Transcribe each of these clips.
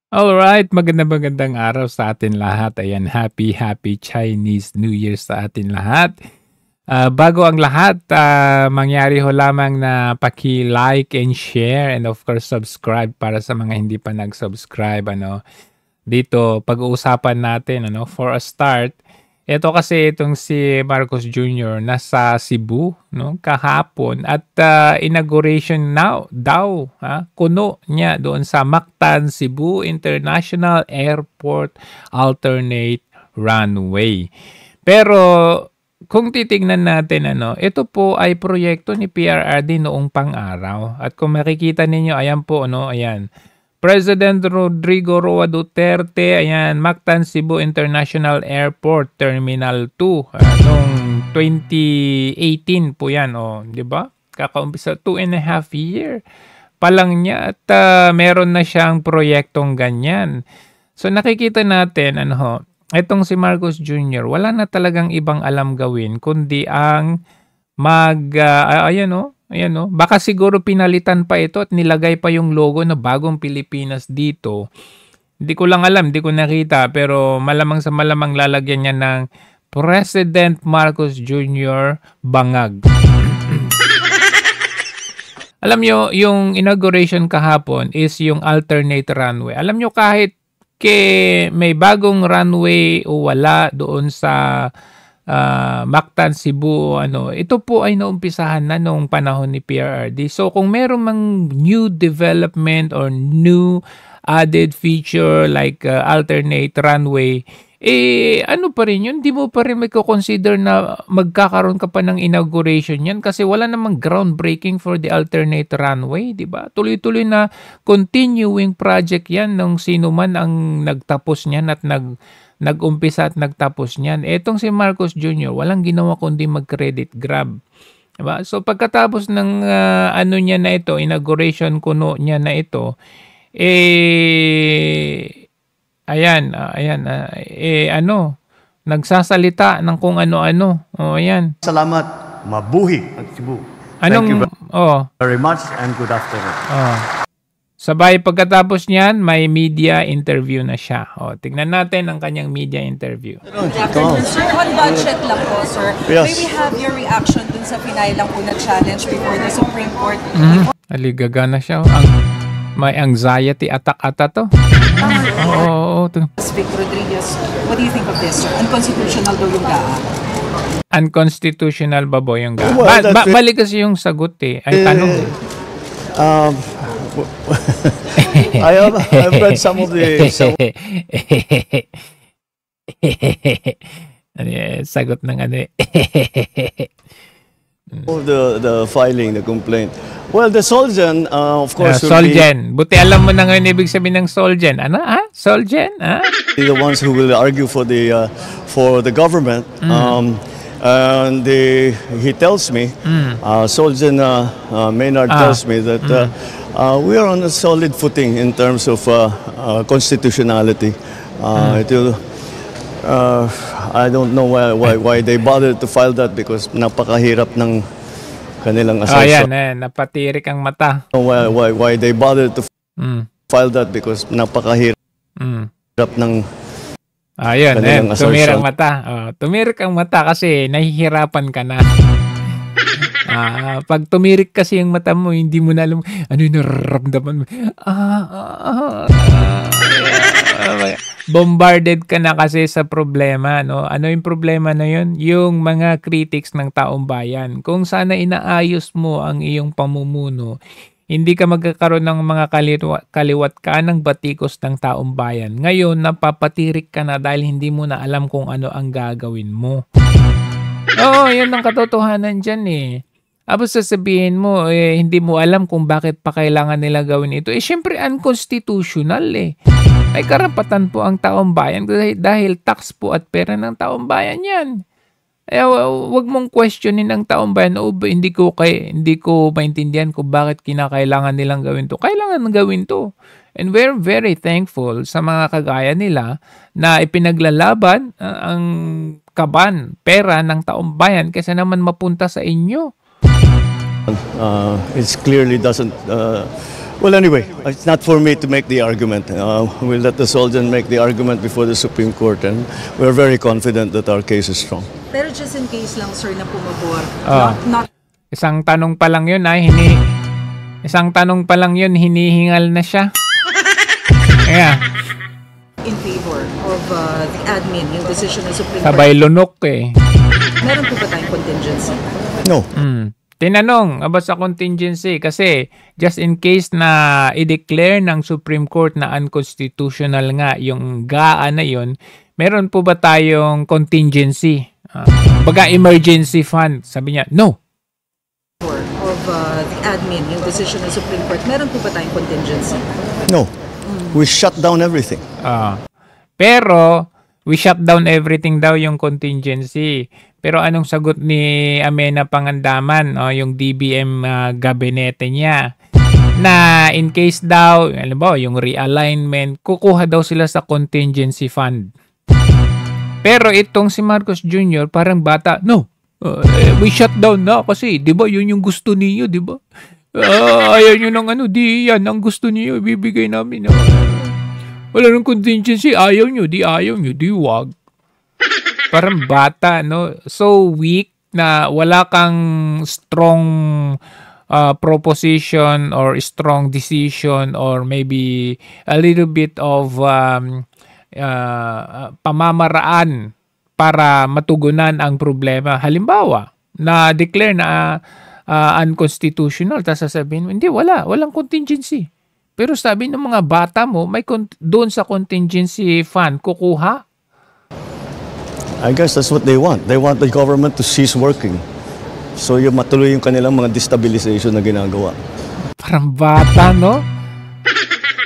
Alright, magandang araw sa atin lahat. Ayan, happy Chinese New Year sa atin lahat. Bago ang lahat, mangyari ho lamang na paki-like and share and of course subscribe para sa mga hindi pa nag-subscribe. Dito, pag-uusapan natin, for a start, ito kasi itong si Marcos Jr. nasa Cebu, no, kahapon at inauguration daw, kuno niya doon sa Mactan Cebu International Airport alternate runway. Pero kung titingnan natin, ito po ay proyekto ni PRRD noong pang-araw. At kung makikita ninyo, ayan po, ayan. President Rodrigo Roa Duterte, ayan, Mactan Cebu International Airport Terminal 2 noong 2018 po yan, di ba? Kakaumpisa 2.5 year pa lang niya at meron na siyang proyektong ganyan. So nakikita natin, itong si Marcos Jr., wala na talagang ibang alam gawin kundi ang baka siguro pinalitan pa ito at nilagay pa yung logo na Bagong Pilipinas dito. Hindi ko lang alam, hindi ko nakita, pero malamang sa malamang lalagyan niya ng President Marcos Jr. Bangag. Alam nyo, yung inauguration kahapon is yung alternate runway. Alam nyo, kahit may bagong runway o wala doon sa Mactan Cebu, ito po ay naumpisahan na noong panahon ni PRRD. So kung meron mang new development or new added feature like alternate runway, ano pa rin yun? Di mo pa rin may consider na magkakaroon ka pa ng inauguration yan kasi wala namang groundbreaking for the alternate runway, di ba? Tuloy-tuloy na continuing project yan nung sino man ang nagtapos niyan at nag-umpisa at nagtapos niyan. Etong si Marcos Jr., walang ginawa kundi mag-credit grab. Diba? So pagkatapos ng niya na ito, inauguration kuno niya na ito, nagsasalita ng kung ano-ano. Ayan. Salamat. Mabuhi ang Cebu. Thank you very much and good afternoon. Sabay pagkatapos niyan, may media interview na siya. Tingnan natin ang kanyang media interview. Sir, on budget lang po, sir. Yes. May we have your reaction dun sa pinay lang po na challenge before the Supreme Court? Aligaga na siya. May anxiety attack ata to. Vic Rodriguez, what do you think of this, sir? Unconstitutional daw yung GAA. Unconstitutional ba bo yung GAA? Well, balik kasi yung sagot Ay tanong. I've read some of the sagot ng the filing, the complaint. Well, the Solgen, of course, Solgen. Buti alam mo na ngayon ibig sabihin ng Solgen. Solgen? The ones who will argue for the government. And he tells me, Solgen Maynard tells me that we are on a solid footing in terms of constitutionality. I don't know why they bothered to file that because napakahirap ng kanilang assertion. Ayan, napatirik ang mata. Why they bothered to file that because napakahirap ng Ayan, tumirik ang mata. Tumirik ang mata kasi nahihirapan ka na. Pag tumirik kasi yung mata mo, hindi mo na alam ano yung nararamdaman mo. Bombarded ka na kasi sa problema, Ano yung problema na yun? Yung mga critics ng taong bayan. Kung sana inaayos mo ang iyong pamumuno, hindi ka magkakaroon ng mga kaliwat kanang batikos ng taong bayan. Ngayon, napapatirik ka na dahil hindi mo na alam kung ano ang gagawin mo. Yun ang katotohanan dyan Tapos sasabihin mo, hindi mo alam kung bakit pa kailangan nila gawin ito. Syempre, unconstitutional May karapatan po ang taong bayan dahil tax po at pera ng taong bayan yan. Wag mong questionin ang taong bayan. Hindi ko maintindihan kung bakit kinakailangan nilang gawin to. Kailangan gawin to. And we're very thankful sa mga kagaya nila na ipinaglalaban ang kaban, pera ng taong bayan kaysa naman mapunta sa inyo. It clearly doesn't Well, anyway, it's not for me to make the argument. We'll let the Soljan make the argument before the Supreme Court, and we're very confident that our case is strong. Pero just in case lang, sir, na pumabor, not Isang tanong pa lang yun isang tanong pa lang yun, hinihingal na siya. Yeah. in favor of the admin, yung decision ng Supreme Court. Sabay lunok eh. Meron po ba tayong contingency? No. Tinanong about sa contingency kasi just in case na i-declare ng Supreme Court na unconstitutional nga yung GAA na yun, meron po ba tayong contingency? Baga emergency fund. Sabi niya, no. Of the admin, yung decision ng Supreme Court, meron po ba tayong contingency? No. We shut down everything. Pero we shut down everything daw yung contingency. Pero anong sagot ni Amena Pangandaman, yung DBM gabinete niya? Na in case daw, alam mo, yung realignment, kukuha daw sila sa contingency fund. Pero itong si Marcos Jr. parang bata, no, we shut down na kasi, di ba, yun yung gusto niyo, di ba? Ayaw nyo ng ano, di yan ang gusto niyo, ibibigay namin. Wala nang contingency, ayaw nyo, di wag. Parang bata, no? So weak na wala kang strong proposition or strong decision or maybe a little bit of pamamaraan para matugunan ang problema. Halimbawa, na-declare na unconstitutional, tapos sasabihin mo, hindi, walang contingency. Pero sabi ng mga bata mo, may doon sa contingency fund, kukuha. I guess that's what they want. They want the government to cease working. So yung matuloy yung kanilang mga destabilization na ginagawa. Parang bata, no?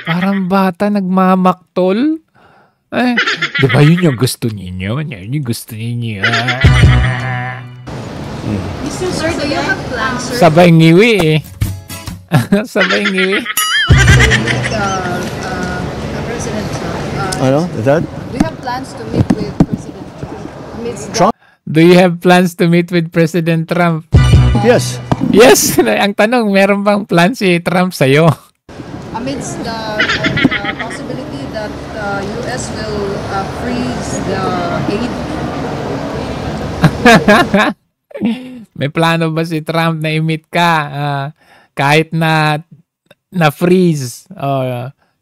Parang bata nagmamaktol. Di ba yun yung gusto ninyo? Yun yung gusto ninyo. Mr. Sir, do you have plans, sir? Sabay ngiwi eh. Sabay ngiwi. President Trump. Ano? That? Do you have plans to meet with President Trump? Trump? Do you have plans to meet with President Trump? Yes. Yes. Ang tanong, meron bang plan si Trump sa'yo? Amidst the possibility that the U.S. will freeze the aid? May plano ba si Trump na i-meet ka kahit na freeze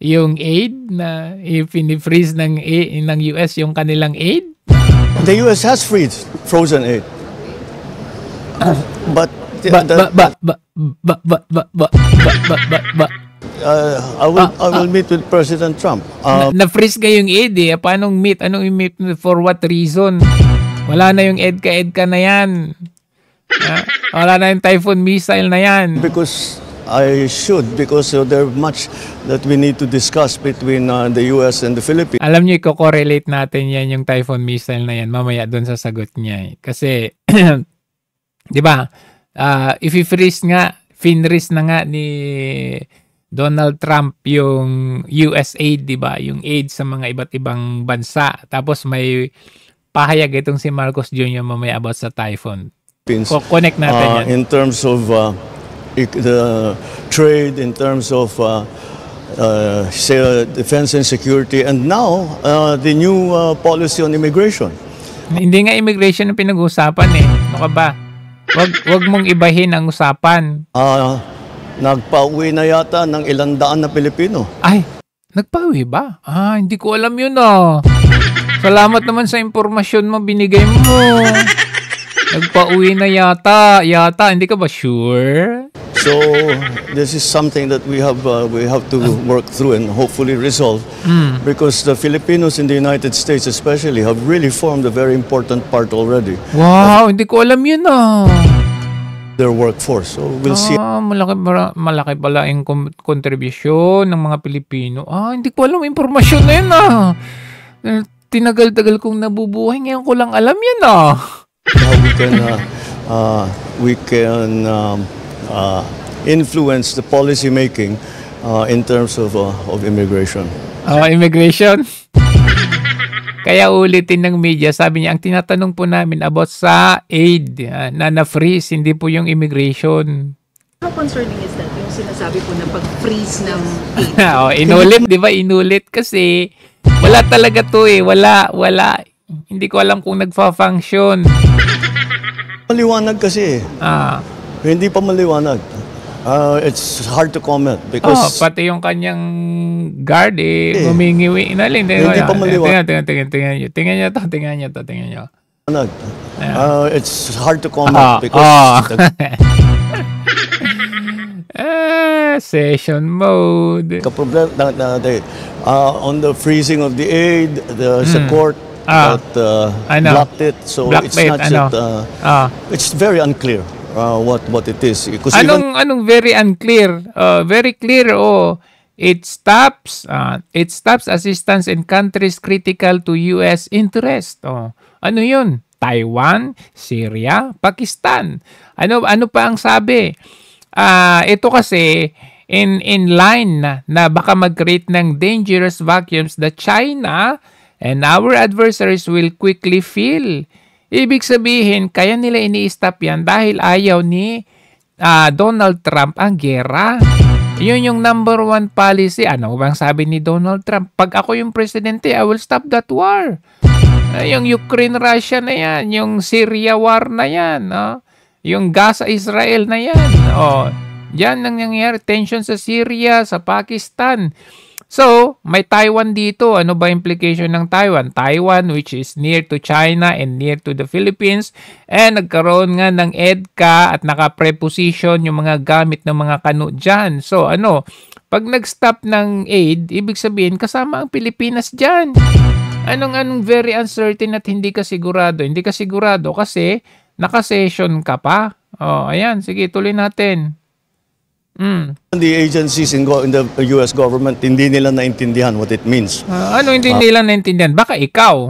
yung aid na i-freeze ng US yung kanilang aid? The U.S. has frozen aid. But I will meet with President Trump. Na-freeze ka yung aid eh. Paanong meet? Anong i-meet? For what reason? Wala na yung EDCA na yan. Wala na yung Typhoon missile na yan. Because there much that we need to discuss between the U.S. and the Philippines. Alam niyo, i-correlate natin yan yung Typhoon missile na yan mamaya doon sa sagot niya. Kasi, di ba, if i-freeze nga, finreeze na nga ni Donald Trump yung US aid, di ba? Yung aid sa mga iba't ibang bansa. Tapos may pahayag itong si Marcos Jr. mamaya about sa Typhoon. Connect natin yan. In terms of the trade, in terms of defense and security, and now the new policy on immigration. Hindi nga immigration ang pinag-uusapan eh. Ano ka ba? Wag mong ibahin ang usapan. Nagpauwi na yata ng 100 na Pilipino. Ay, nagpauwi ba? Hindi ko alam yun Salamat naman sa impormasyon mo binigay mo. Nagpauwi na yata. Hindi ka ba sure? So this is something that we have to work through and hopefully resolve, because the Filipinos in the United States especially have really formed a very important part already. Wow, hindi ko alam yun Their workforce. So we'll see. Malaki pala yung kontribusyon ng mga Pilipino. Hindi ko alam impormasyon na yun Tinagal-tagal kong nabubuhay, ngayon ko lang alam yan How we can influence the policy making in terms of immigration. Immigration? Kaya ulitin ng media, sabi niya, ang tinatanong po namin about sa aid na na-freeze, hindi po yung immigration. How concerning is that? Yung sinasabi po na pag-freeze ng aid. Oh, inulit, di ba? Inulit kasi wala talaga to eh. Wala. Hindi ko alam kung nagfa-function. Maliwanag kasi hindi pa maliwanag. It's hard to comment because pati yung kanyang guard gumingiwi. Hindi pa maliwanag. Tingnan nyo. It's hard to comment because session mode. On the freezing of the aid, there's a court that blocked it. So it's not it's very unclear what it is. Anong very unclear? Very clear. It stops assistance in countries critical to US interest. Ano yun? Taiwan, Syria, Pakistan. Ano pa ang sabi? Ito kasi in line na baka mag-create ng dangerous vacuums that China and our adversaries will quickly fill. Ibig sabihin, kaya nila ini-stop yan dahil ayaw ni Donald Trump ang gera. Yun yung number one policy. Ano bang sabi ni Donald Trump? Pag ako yung presidente, I will stop that war. Yung Ukraine-Russia na yan, yung Syria war na yan, yung Gaza-Israel na yan. Yan ang nangyayari. Tension sa Syria, sa Pakistan. So, may Taiwan dito. Ano ba implication ng Taiwan? Taiwan, which is near to China and near to the Philippines. And nagkaroon nga ng EDCA at naka-preposition yung mga gamit ng mga kanu dyan. So, pag nag-stop ng aid, ibig sabihin, kasama ang Pilipinas dyan. Anong very uncertain at hindi ka sigurado? Hindi ka sigurado kasi naka-session ka pa. Ayan. Sige, tuloy natin. The agencies in the US government, hindi nila naintindihan what it means. Hindi nila naintindihan? Baka ikaw.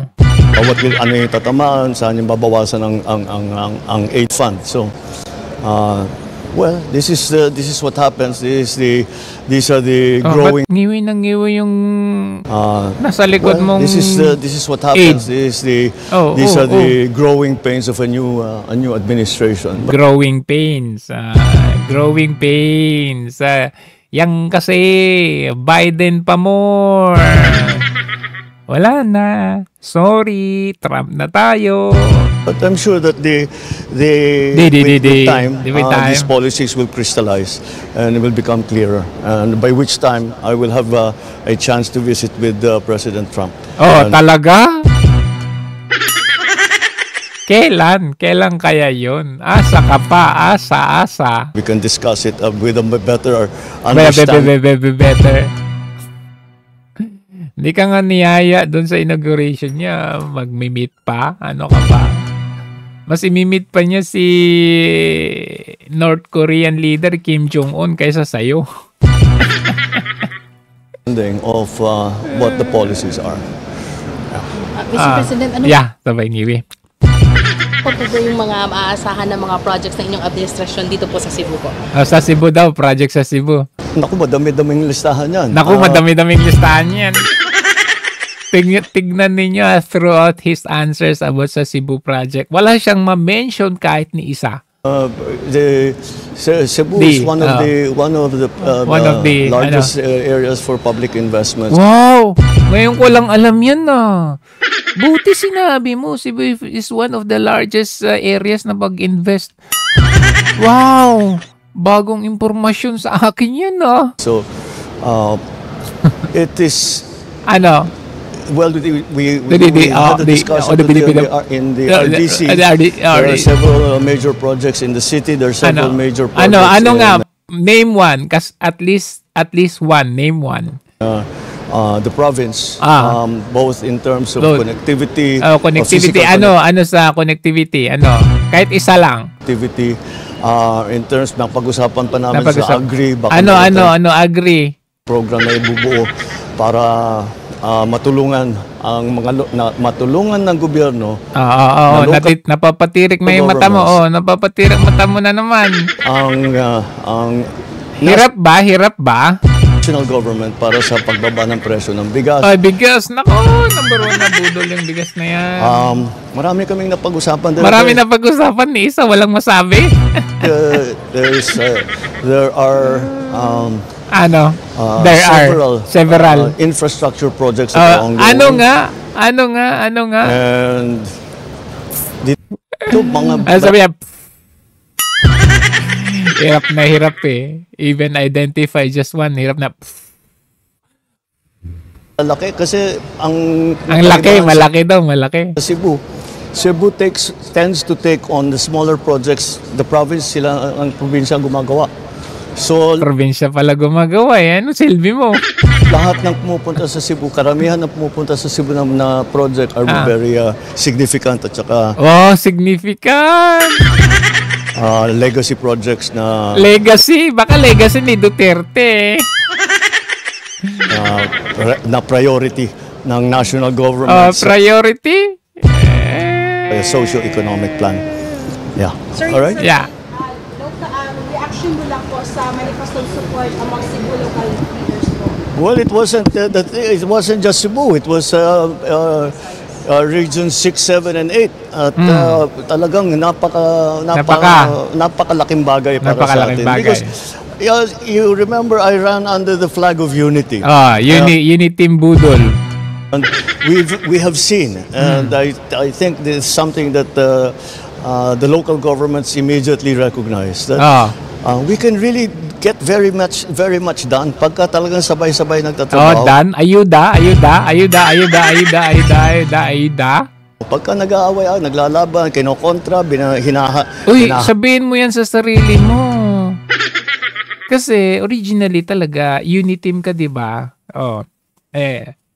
Ano yung tatamaan, saan yung babawasan ang aid fund. So, well, this is what happens. These are the growing. Ngiwi yung nasa likod mong. This is what happens. These are the growing pains of a new administration. Growing pains. Growing pains. Yang kasi Biden pa more. Wala na. Sorry, Trump na tayo. But I'm sure that with time, these policies will crystallize and it will become clearer. And by which time, I will have a chance to visit with President Trump. Talaga? Kailan kaya yun? Asa ka pa, asa. We can discuss it with a better understanding. Better. Hindi ka nga niyaya doon sa inauguration niya. Mag-meet pa? Ano ka pa? Mas imimit pa niya si North Korean leader Kim Jong-un kaysa sa'yo. Of what the policies are. Mr. President, sabay ngiwi. Po yung mga maaasahan ng mga projects ng inyong administrasyon dito po sa Cebu po? Sa Cebu daw, project sa Cebu. Naku, madami-daming listahan yan. Madami-daming listahan yan. Tignan ninyo throughout his answers about sa Cebu project. Wala siyang ma-mention kahit ni isa. Cebu is one of the largest areas for public investments. Wow! Ngayon ko lang alam yan Buti sinabi mo, Cebu is one of the largest areas na pag-invest. Wow! Bagong impormasyon sa akin yan So, it is... Well, we had a discussion in the RDC. There are several major projects in the city. There are several major projects. Name one. At least one. Name one. The province, both in terms of connectivity. Connectivity. Ano sa connectivity? Kahit isa lang. Connectivity. In terms ng pag-usapan pa namin sa agri. Agri? Program na ibubuo para matulungan ng gobyerno. Napapatirik na yung mata mo. Napapatirik mata mo na naman. Ang hirap ba? National government para sa pagbaba ng presyo ng bigas. Bigas. Nako, number one na budol yung bigas na yan. Marami kaming napag-usapan. Marami napag-usapan ni isa, walang masabi. There's there are Ano? There are several infrastructure projects that are ongoing. Ano nga? And dito mga Sabi niya, hirap na hirap eh. Even identify just one, hirap na. malaki kasi ang Malaki daw. Cebu tends to take on the smaller projects. The province ang probinsya gumagawa. So Probinsya pala gumagawa eh. Ano silbi mo? lahat ng pumupunta sa Cebu, karamihan ng pumupunta sa Cebu na project are very significant at saka Significant! legacy projects na Legacy? Baka legacy ni Duterte. na priority ng national government sa Priority? socio-economic plan. Yeah. Sir, All right? Yeah. reaction mo lang po sa manifestong support among Cebu local leaders po? Well, it wasn't just Cebu. It was Region 6, 7, and 8. At talagang napakalaking bagay para sa atin. Because you remember, I ran under the flag of unity. Uniteam Budol. And we have seen, and I think this is something that the local governments immediately recognize that we can really get very much done pagka talagang sabay-sabay nagtatrabaho. Dan, ayuda. Pagka nag-aaway, naglalaban, kinokontra, sabihin mo yan sa sarili mo. Kasi originally talaga uniteam ka, 'di ba?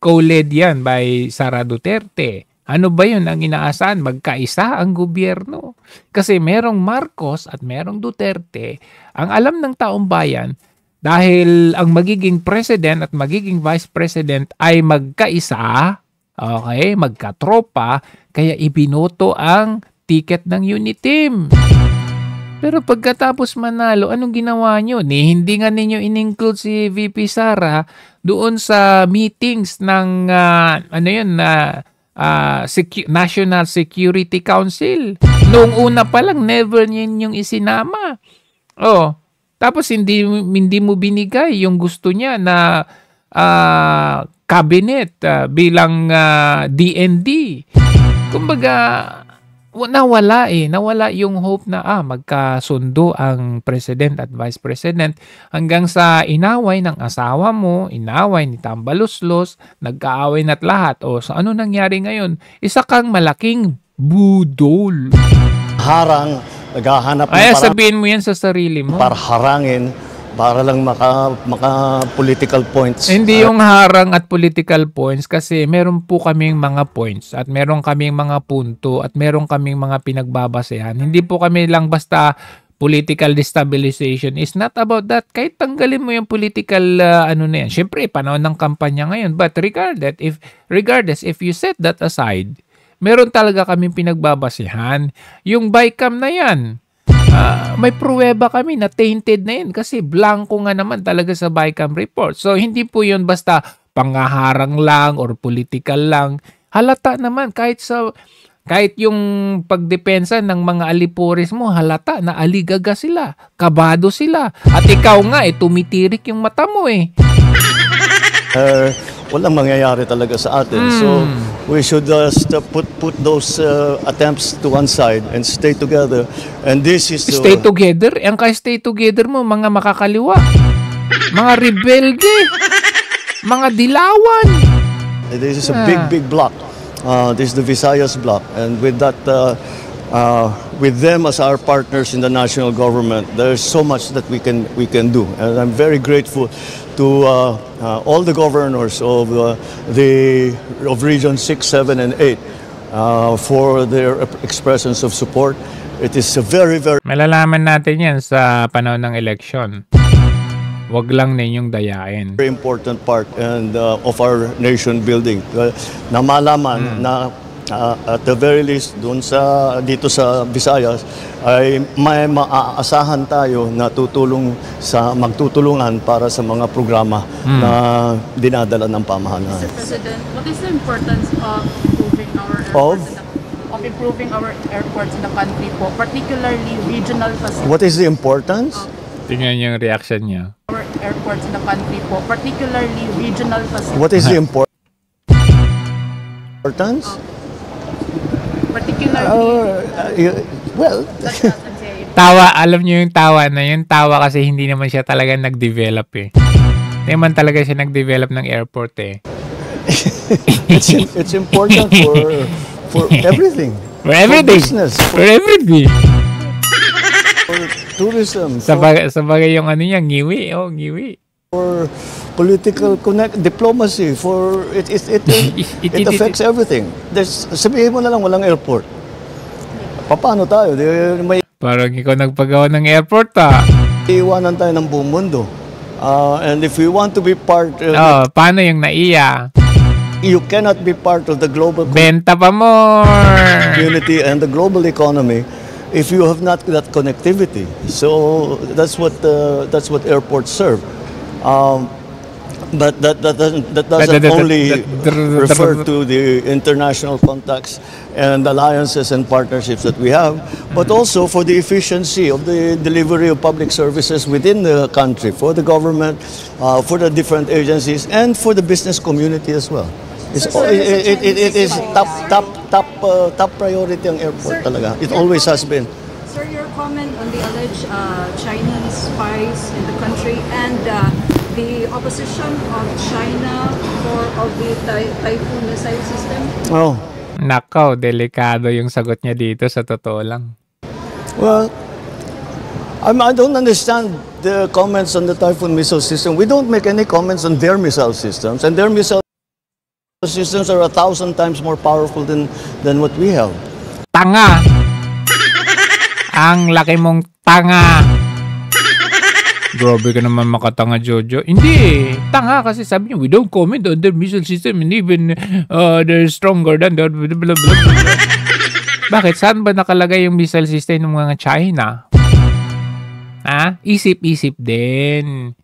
Co-led yan by Sara Duterte. Ano ba yun ang inaasahan? Magkaisa ang gobyerno. Kasi merong Marcos at merong Duterte. Ang alam ng taong bayan, dahil ang magiging president at magiging vice president ay magkaisa, okay, magkatropa, kaya ibinoto ang ticket ng uniteam. Pero pagkatapos manalo, anong ginawa nyo? Hindi nga ninyo in-include si VP Sara doon sa meetings ng National Security Council. Noong una pa lang, never yung isinama. Tapos hindi mo binigay yung gusto niya na cabinet bilang DND. Kumbaga, nawala yung hope na magkasundo ang president at vice president hanggang sa inaway ng asawa mo, inaway ni Tambaluslos, nagkaaway na't lahat. So ano nangyari ngayon? Isa kang malaking budol. Harang, naghahanap ng Kaya sabihin mo yan sa sarili mo. para harangin, para lang maka political points. Hindi yung harang at political points kasi meron po kaming mga points at meron kaming mga punto at meron kaming mga pinagbabasehan. Hindi po kami lang basta political destabilization. It's not about that. Kahit tanggalin mo yung political na yan. Siyempre, panahon ng kampanya ngayon. But regardless, if you set that aside, meron talaga kaming pinagbabasehan. Yung BICAM na yan, may pruweba kami na tainted na yun kasi blanco nga naman talaga sa BICAM report. So, hindi po yun basta pangaharang lang or political lang. Halata naman kahit yung pagdepensa ng mga alipuris mo, halata na aligaga sila, kabado sila. At ikaw nga, tumitirik yung mata mo eh. Walang mangyayari talaga sa atin. So, we should put those attempts to one side and stay together. And this is Stay together? Ang stay together mo, mga makakaliwa, mga rebelde, mga dilawan. This is a big block. This is the Visayas block. And with that, with them as our partners in the national government, there's so much that we can do. And I'm very grateful to all the governors of Region 6, 7, and 8 for their expressions of support. It is a very Malalaman natin yan sa panahon ng eleksyon. Wag lang ninyong dayain. very important part and of our nation building. Na malaman na at the very least dito sa Visayas ay may maaasahan tayo na magtutulungan para sa mga programa na dinadala ng pamahalaan. Mr. President, what is the importance of improving our airports in the country po, particularly regional facilities? What is the importance? Tingnan yung reaction niya. our airports in the country po, particularly regional facilities. What is the importance? Well, Tawa, alam niyo yung tawa na yun. Tawa kasi hindi naman siya talaga nag-develop eh. Hindi naman talaga siya nag-develop ng airport eh. it's important for everything. For everything. For business, For everything. for tourism, Sabagay yung ano niya, ngiwi. Oh, ngiwi. for political diplomacy, for it affects everything. Sabihin mo na lang walang airport. Paano tayo? May Parang ikaw nagpagawa ng airport ah. iwanan tayo ng buong mundo. And if we want to be part, Oh, paano yung naiya? you cannot be part of the global Benta pa more. community and the global economy if you have not that connectivity. So that's what airports serve. But that doesn't only refer to the international contacts and alliances and partnerships that we have, but also for the efficiency of the delivery of public services within the country, for the government, for the different agencies, and for the business community as well. It is top priority ang airport talaga. It always has been. Sir, your comment on the alleged Chinese spies in the country and the opposition of China of the Typhoon missile system? Oh, Nakaw, delikado yung sagot niya dito sa totoo lang. well, I don't understand the comments on the Typhoon missile system. We don't make any comments on their missile systems, and their missile systems are 1,000 times more powerful than what we have. Tanga! Ang laki mong tanga! Grabe ka naman makatanga, Jojo. Hindi, tanga kasi sabi niyo, we don't comment on their missile system and even they're stronger than the blah, blah, blah. Bakit? Saan ba nakalagay yung missile system ng mga China? Ha? Isip-isip din.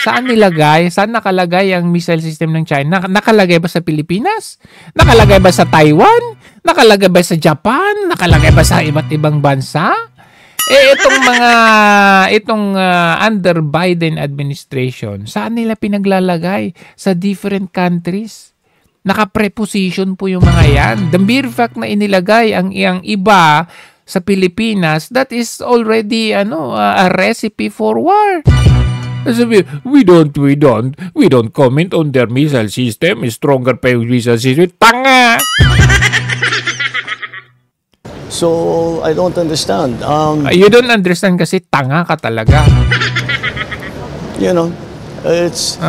Saan nilagay? Saan nakalagay ang missile system ng China? Nakalagay ba sa Pilipinas? Nakalagay ba sa Taiwan? Nakalagay ba sa Japan? Nakalagay ba sa iba't ibang bansa? Itong under Biden administration, saan nila pinaglalagay? Sa different countries. Naka-preposition po yung mga yan. The mere fact na inilagay ang iba sa Pilipinas, that is already a recipe for war. Sabi, we don't comment on their missile system. Stronger pa yung missile system. Tanga! So I don't understand. You don't understand kasi tanga ka talaga. It's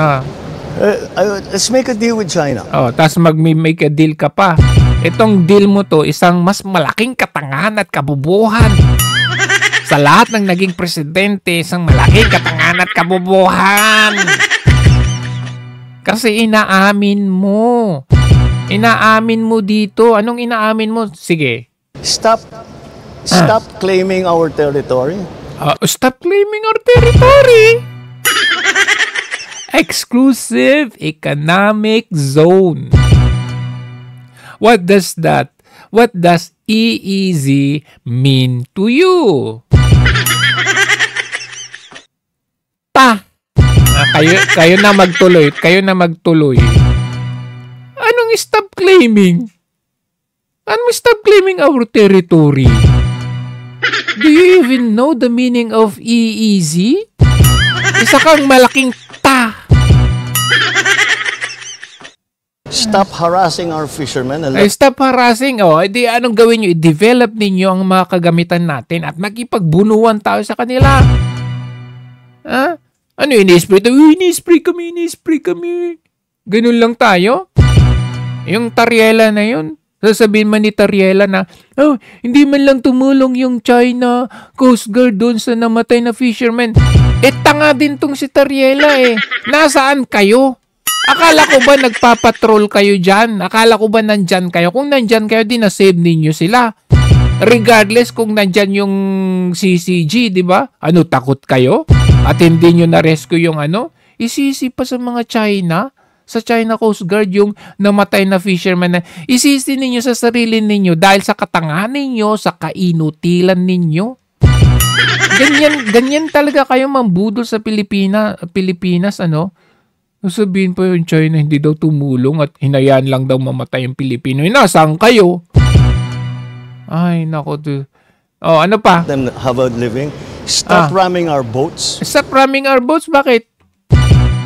let's make a deal with China. Oh, tapos mag-make a deal ka pa. Itong deal mo to, isang mas malaking katangahan at kabubuhan. Sa lahat ng naging presidente, isang malaking katangahan at kabubuhan. Kasi inaamin mo. Inaamin mo dito. Anong inaamin mo? Sige. Stop claiming our territory. Stop claiming our territory. Exclusive Economic Zone. What does that? What does EEZ mean to you? Kayo na magtuloy. Kayo na magtuloy. Anong stop claiming? Anong stop claiming our territory? Do you even know the meaning of EEZ? Isa kang malaking ta. Stop harassing our fishermen. Stop harassing. Di anong gawin nyo? I-develop ninyo ang mga kagamitan natin at makipagbunuan tayo sa kanila. Ha? Ano ini-spray? Ini-spray kami. Ganun lang tayo? Yung Tariela na yun. Sasabihin man ni Tariela na, hindi man lang tumulong yung China Coast Guard doon sa namatay na fisherman. Tanga din tong si Tariela eh. Nasaan kayo? Akala ko ba nagpapatrol kayo dyan? Akala ko ba nandyan kayo? Kung nandyan kayo, di na-save ninyo sila. Regardless kung nandyan yung CCG, di ba? Takot kayo? At hindi nyo na-rescue yung isisi pa sa mga China? Sa China Coast Guard yung namatay na fisherman na isisi ninyo sa sarili ninyo dahil sa katangahan ninyo, sa kainutilan ninyo. Ganyan talaga kayo mambudol sa Pilipinas, ano? Sabihin pa yung China hindi daw tumulong at hinayaan lang daw mamatay yung Pilipino. Nasaan kayo? Ay, nako. Oh, ano pa? Them have a living. Stop ramming our boats. Stop ramming our boats? Bakit?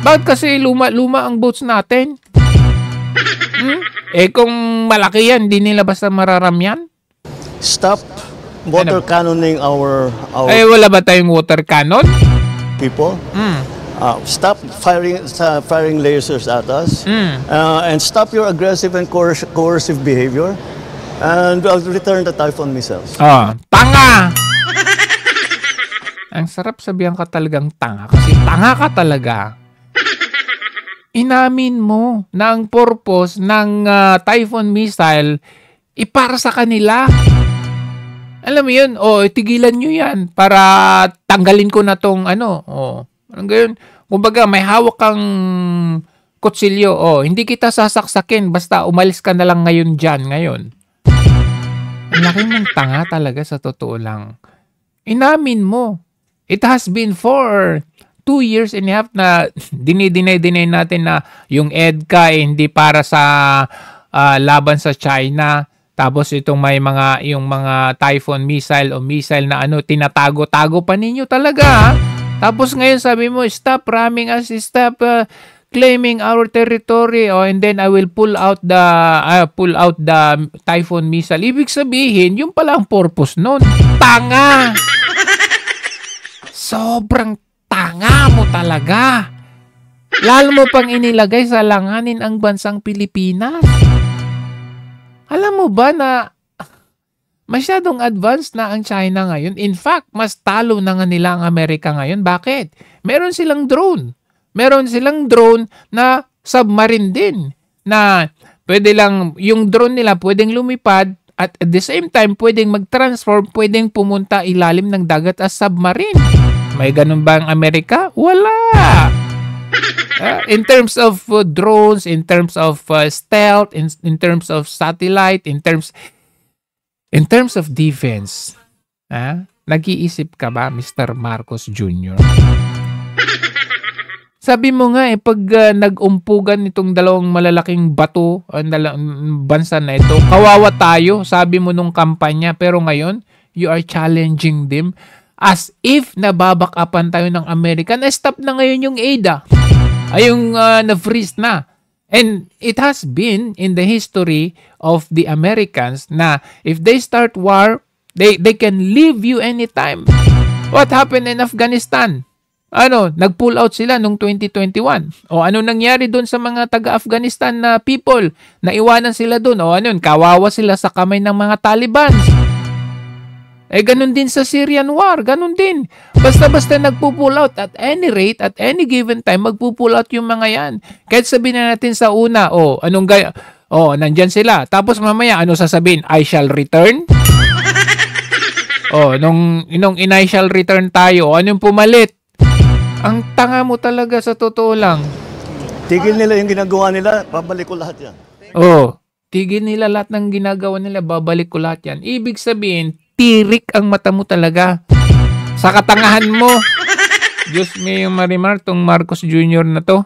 Bakit kasi luma ang boats natin? Kung malaki yan, di nila basta mararam yan? Stop water cannoning our wala ba tayong water cannon? people. Stop firing lasers at us. And stop your aggressive and coercive behavior. And return the Typhoon missiles. Tanga! Ang sarap sabihan ka talagang tanga kasi tanga ka talaga. Inamin mo na ang purpose ng Typhoon missile para sa kanila. Alam mo yun? Tigilan nyo yan para tanggalin ko na tong Ngayon, kumbaga may hawak kang kutsilyo. Hindi kita sasaksakin basta umalis ka na lang ngayon dyan ngayon. Ang laki mong tanga talaga sa totoo lang. Inamin mo. It has been for 2 years and a half na dinay natin na yung EDCA hindi para sa laban sa China. Tapos itong yung mga Typhoon missile o missile na tinatago-tago pa ninyo talaga. Tapos ngayon sabi mo, stop ramming us, stop claiming our territory, and then I will pull out the Typhoon missile. Ibig sabihin, yung pala ang purpose nun. Tanga! Sobrang tanga mo talaga. Lalo mo pang inilagay sa langanin ang bansang Pilipinas. Alam mo ba na masyadong advanced na ang China ngayon? In fact, mas talo na nga nila ang Amerika ngayon. Bakit? Meron silang drone. Meron silang drone na submarine din. Na pwede lang, yung drone nila pwedeng lumipad at the same time pwedeng mag-transform, pwedeng pumunta ilalim ng dagat as submarine. May ganun ba ang Amerika? Wala! In terms of drones, in terms of stealth, in terms of satellite, in terms of defense, nag-iisip ka ba, Mr. Marcos Jr.? Sabi mo nga pag nag-umpugan itong dalawang malalaking bato ang bansa na ito, kawawa tayo, sabi mo nung kampanya, pero ngayon, you are challenging them as if nababakapan tayo ng Amerika. Na-stop na ngayon yung aid, yung na-freeze na. And it has been in the history of the Americans na if they start war, they can leave you anytime. What happened in Afghanistan? Nag-pull out sila nung 2021. O ano nangyari doon sa mga taga-Afghanistan na people? Naiwanan sila doon. O kawawa sila sa kamay ng mga Taliban. Ganun din sa Syrian war. Ganun din. Basta-basta nagpo-pull out at any rate, at any given time, magpo-pull out yung mga yan. Kahit sabihin na natin sa una, nandyan sila. Tapos mamaya, sasabihin? I shall return? Nung I shall return tayo, anong pumalit? Ang tanga mo talaga sa totoo lang. Tigil nila yung ginagawa nila, babalik ko lahat yan. Tigil nila lahat ng ginagawa nila, babalik ko lahat yan. Ibig sabihin, tirik ang mata mo talaga. Sa katangahan mo. Diyos may marimar tong Marcos Jr. na to.